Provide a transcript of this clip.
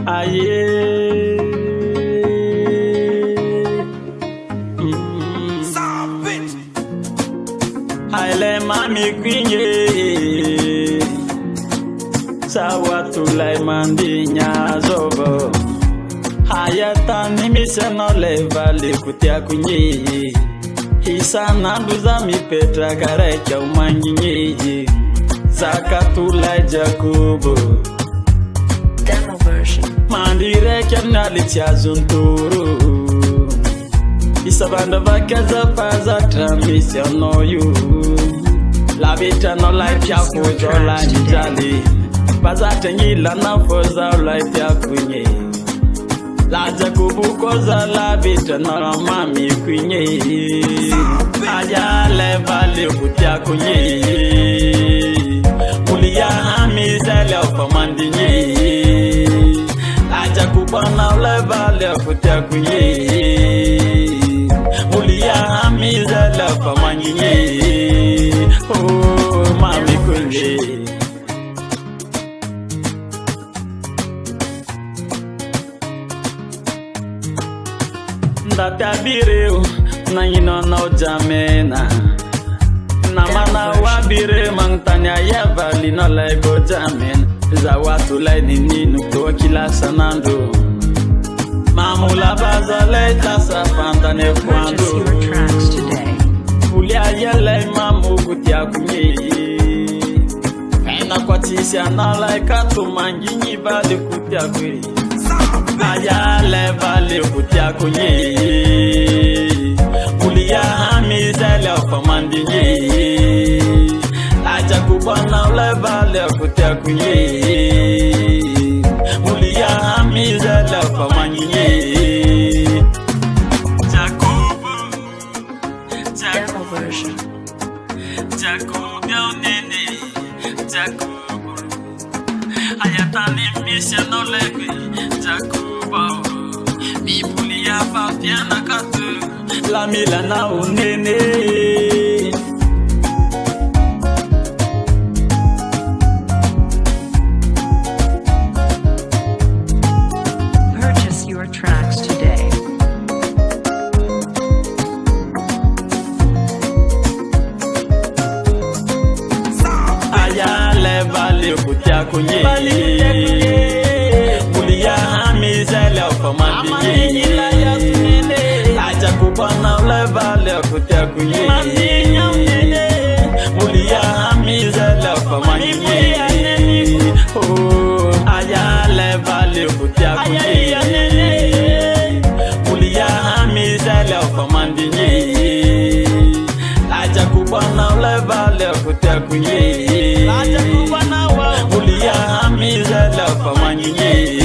Aye. Aile mami kwinye sawa tulai mandi nyazobo hayata nimise no levali kutia kunye hisa nanduza mi petra karecha umanginye zakatulai jakubo demo version mandire kenali chazunturu isabanda vakaza paza transmission no you la vita no life ya kuzola njali paza tengila na foza life ya kunye la jakubu koza la vita no mami kunye aya levali kutia kunye mulia hamizele opamandinye la jakubu na levali kutia kunye Mulia mizala pamanyi oh mami kunye ndatabire na ino na jamena na mana wabire mangtanya yavali no lego jamena za watu laini ninu kwa kila sanando Mamula bazale tasa pantane kwando purchase your tracks today Fulia yele mamu kutia kunye Ena kwa tisi analaika tumanginyi bali kutia kwe Ayale bali kutia kunye Fulia hamizele opamandinye Aja kubana ule bali kutia kunye Mulia hamizele opamandinye demo version Jacob nene Jacob ayatani mission no leke Jacob mi pulia papiana katu la milana unene purchase your tracks today ayale bali kutia kunye mulia hamizele opamandinye aja kubana ule bali kutia kunye mulia hamizele opamandinye oh ayale bali kutia kunye mulia hamizele opamandinye aja kubana ule bali kutia kunye Mulia hamizele opamandinye